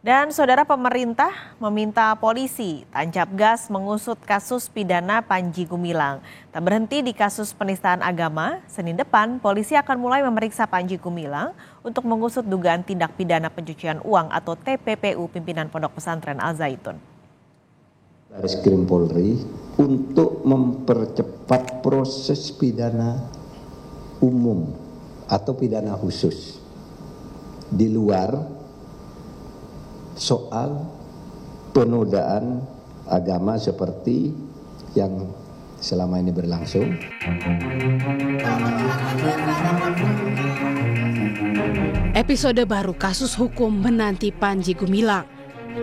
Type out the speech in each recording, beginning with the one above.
Dan saudara, pemerintah meminta polisi tancap gas mengusut kasus pidana Panji Gumilang. Tak berhenti di kasus penistaan agama, Senin depan polisi akan mulai memeriksa Panji Gumilang untuk mengusut dugaan tindak pidana pencucian uang atau TPPU pimpinan Pondok Pesantren Al Zaitun. Bareskrim Polri untuk mempercepat proses pidana umum atau pidana khusus di luar soal penodaan agama seperti yang selama ini berlangsung. Episode baru kasus hukum menanti Panji Gumilang.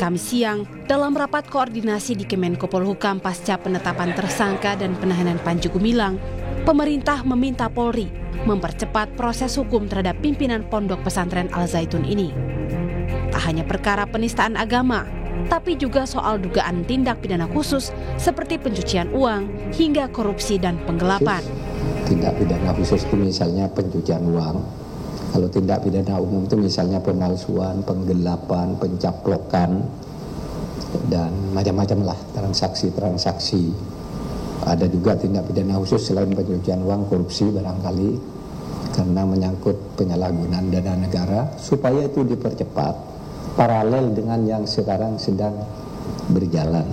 Kamis siang, dalam rapat koordinasi di Kemenko Polhukam pasca penetapan tersangka dan penahanan Panji Gumilang, pemerintah meminta Polri mempercepat proses hukum terhadap pimpinan Pondok Pesantren Al Zaitun ini. Tak hanya perkara penistaan agama, tapi juga soal dugaan tindak pidana khusus seperti pencucian uang hingga korupsi dan penggelapan. Tindak pidana khusus itu misalnya pencucian uang. Kalau tindak pidana umum itu misalnya pemalsuan, penggelapan, pencaplokan, dan macam-macam lah transaksi-transaksi. Ada juga tindak pidana khusus selain pencucian uang, korupsi barangkali karena menyangkut penyalahgunaan dana negara, supaya itu dipercepat paralel dengan yang sekarang sedang berjalan.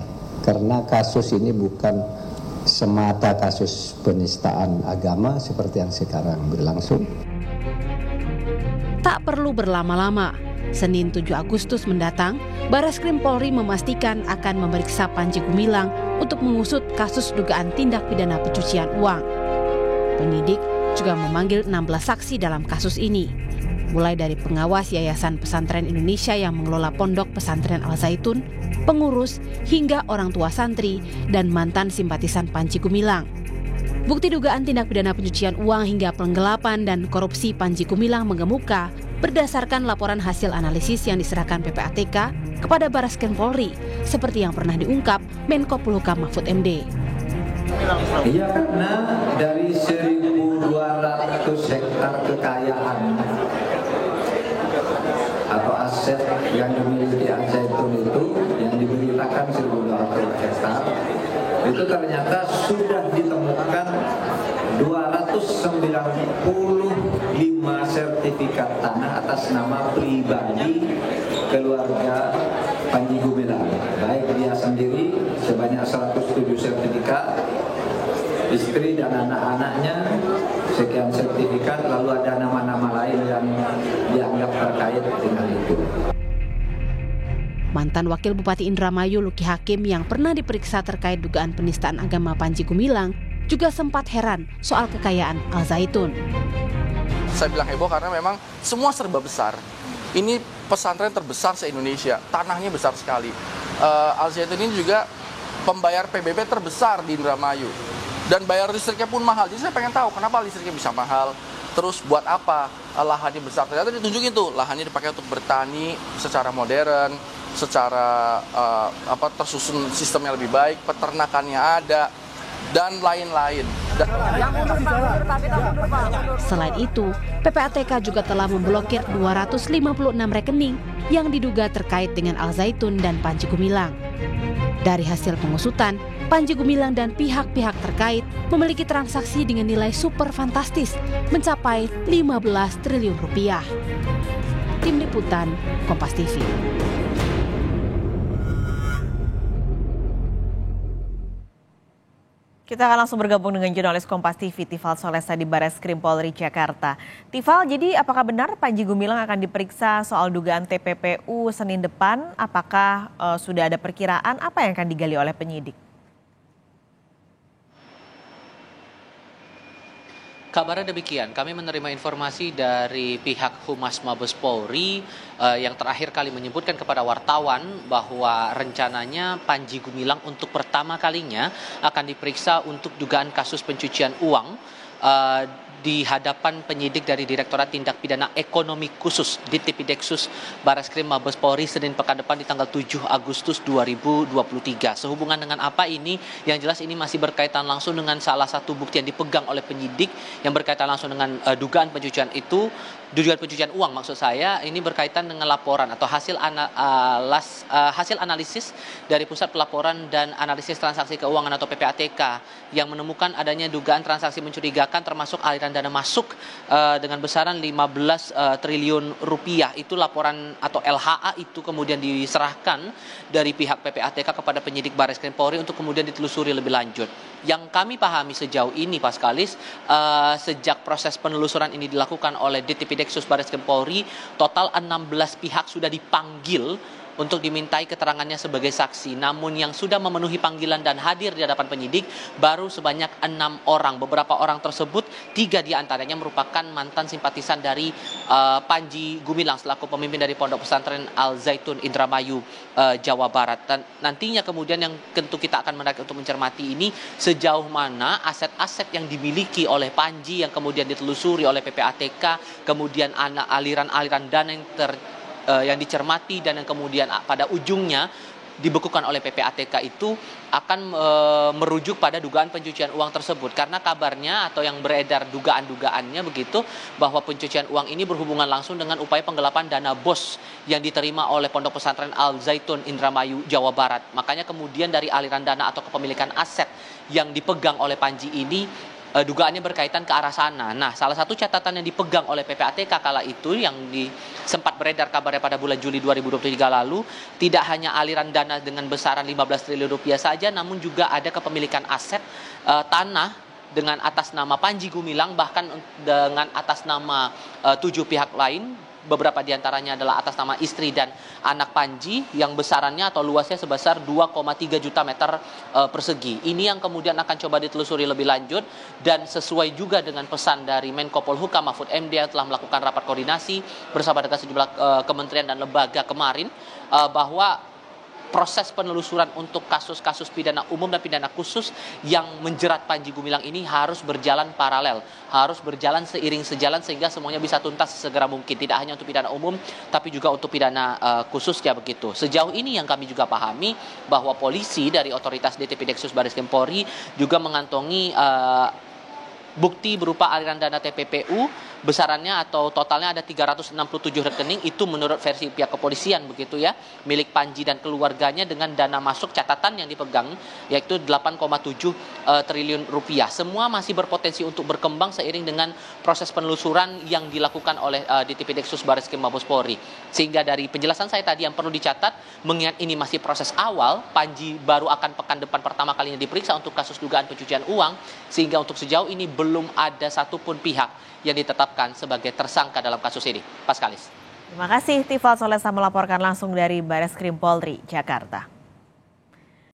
Karena kasus ini bukan semata kasus penistaan agama seperti yang sekarang berlangsung. Tak perlu berlama-lama, Senin 7 Agustus mendatang, Bareskrim Polri memastikan akan memeriksa Panji Gumilang untuk mengusut kasus dugaan tindak pidana pencucian uang. Penyidik juga memanggil 16 saksi dalam kasus ini, mulai dari pengawas Yayasan Pesantren Indonesia yang mengelola Pondok Pesantren Al Zaitun, pengurus, hingga orang tua santri dan mantan simpatisan Panji Gumilang. Bukti dugaan tindak pidana pencucian uang hingga penggelapan dan korupsi Panji Gumilang mengemuka berdasarkan laporan hasil analisis yang diserahkan PPATK kepada Bareskrim Polri, seperti yang pernah diungkap Menko Polhukam Mahfud MD. Iya, karena dari 1.200 hektar kekayaan atau aset yang dimiliki Al Zaitun itu yang diberitakan 1.200 hektar itu ternyata sudah ditemukan 295 sertifikat tanah atas nama pribadi keluarga Panji Gumilang, baik dia sendiri sebanyak 107 sertifikat, istri dan anak-anaknya sekian sertifikat, lalu ada nama-nama lain yang dianggap terkait dengan itu. Mantan Wakil Bupati Indramayu Luki Hakim yang pernah diperiksa terkait dugaan penistaan agama Panji Gumilang juga sempat heran soal kekayaan Al Zaitun. Saya bilang heboh karena memang semua serba besar. Ini pesantren terbesar se-Indonesia, tanahnya besar sekali. Al Zaitun ini juga pembayar PBB terbesar di Indramayu. Dan bayar listriknya pun mahal. Jadi saya pengen tahu kenapa listriknya bisa mahal. Terus buat apa lahannya besar? Ternyata ditunjukin tuh lahannya dipakai untuk bertani secara modern, secara tersusun sistemnya lebih baik, peternakannya ada, dan lain-lain. Selain itu, PPATK juga telah memblokir 256 rekening yang diduga terkait dengan Al Zaitun dan Panji Gumilang. Dari hasil pengusutan, Panji Gumilang dan pihak-pihak terkait memiliki transaksi dengan nilai super fantastis mencapai 15 triliun rupiah. Tim Liputan, Kompas TV. Kita akan langsung bergabung dengan jurnalis Kompas TV, Tifal Solesa di Bareskrim Polri Jakarta. Tifal, jadi apakah benar Panji Gumilang akan diperiksa soal dugaan TPPU Senin depan? Apakah sudah ada perkiraan apa yang akan digali oleh penyidik? Kabarnya demikian, kami menerima informasi dari pihak Humas Mabes Polri yang terakhir kali menyebutkan kepada wartawan bahwa rencananya Panji Gumilang untuk pertama kalinya akan diperiksa untuk dugaan kasus pencucian uang di hadapan penyidik dari Direktorat Tindak Pidana Ekonomi Khusus Ditipideksus Bareskrim Mabes Polri Senin pekan depan di tanggal 7 Agustus 2023. Sehubungan dengan apa ini? Yang jelas ini masih berkaitan langsung dengan salah satu bukti yang dipegang oleh penyidik yang berkaitan langsung dengan dugaan pencucian itu, dugaan pencucian uang maksud saya ini berkaitan dengan laporan atau hasil analisis dari Pusat Pelaporan dan Analisis Transaksi Keuangan atau PPATK yang menemukan adanya dugaan transaksi mencurigakan termasuk aliran dana masuk dengan besaran 15 triliun rupiah. Itu laporan atau LHA itu kemudian diserahkan dari pihak PPATK kepada penyidik Barreskrim Polri untuk kemudian ditelusuri lebih lanjut. Yang kami pahami sejauh ini Pak Skalis, sejak proses penelusuran ini dilakukan oleh DTP-Deksus Barreskrim Polri, total 16 pihak sudah dipanggil untuk dimintai keterangannya sebagai saksi. Namun yang sudah memenuhi panggilan dan hadir di hadapan penyidik baru sebanyak 6 orang. Beberapa orang tersebut, 3 diantaranya merupakan mantan simpatisan dari Panji Gumilang selaku pemimpin dari Pondok Pesantren Al Zaitun Indramayu, Jawa Barat. Dan nantinya kemudian yang tentu kita akan menarik untuk mencermati ini sejauh mana aset-aset yang dimiliki oleh Panji yang kemudian ditelusuri oleh PPATK, kemudian aliran-aliran dana yang dicermati dan yang kemudian pada ujungnya dibekukan oleh PPATK itu akan merujuk pada dugaan pencucian uang tersebut, karena kabarnya atau yang beredar dugaan-dugaannya begitu bahwa pencucian uang ini berhubungan langsung dengan upaya penggelapan dana BOS yang diterima oleh Pondok Pesantren Al Zaitun Indramayu, Jawa Barat. Makanya kemudian dari aliran dana atau kepemilikan aset yang dipegang oleh Panji ini dugaannya berkaitan ke arah sana. Nah, salah satu catatan yang dipegang oleh PPATK kala itu yang sempat beredar kabarnya pada bulan Juli 2023 lalu, tidak hanya aliran dana dengan besaran 15 triliun rupiah saja, namun juga ada kepemilikan aset tanah dengan atas nama Panji Gumilang, bahkan dengan atas nama 7 pihak lain. Beberapa diantaranya adalah atas nama istri dan anak Panji yang besarannya atau luasnya sebesar 2,3 juta meter persegi. Ini yang kemudian akan coba ditelusuri lebih lanjut dan sesuai juga dengan pesan dari Menko Polhukam Mahfud MD yang telah melakukan rapat koordinasi bersama dengan sejumlah kementerian dan lembaga kemarin bahwa proses penelusuran untuk kasus-kasus pidana umum dan pidana khusus yang menjerat Panji Gumilang ini harus berjalan paralel, harus berjalan seiring sejalan sehingga semuanya bisa tuntas sesegera mungkin, tidak hanya untuk pidana umum tapi juga untuk pidana khususnya begitu. Sejauh ini yang kami juga pahami bahwa polisi dari otoritas DTP-Deksus Barreskrim Polri juga mengantongi bukti berupa aliran dana TPPU besarannya atau totalnya ada 367 rekening, itu menurut versi pihak kepolisian begitu ya, milik Panji dan keluarganya dengan dana masuk catatan yang dipegang yaitu 8,7 triliun rupiah. Semua masih berpotensi untuk berkembang seiring dengan proses penelusuran yang dilakukan oleh DTP-Deksus Barreskrim Mabes Polri. Sehingga dari penjelasan saya tadi yang perlu dicatat, mengingat ini masih proses awal, Panji baru akan pekan depan pertama kalinya diperiksa untuk kasus dugaan pencucian uang, sehingga untuk sejauh ini belum ada satupun pihak yang ditetapkan sebagai tersangka dalam kasus ini. Pak Skalis. Terima kasih Tifal Solesa melaporkan langsung dari Barreskrim Polri, Jakarta.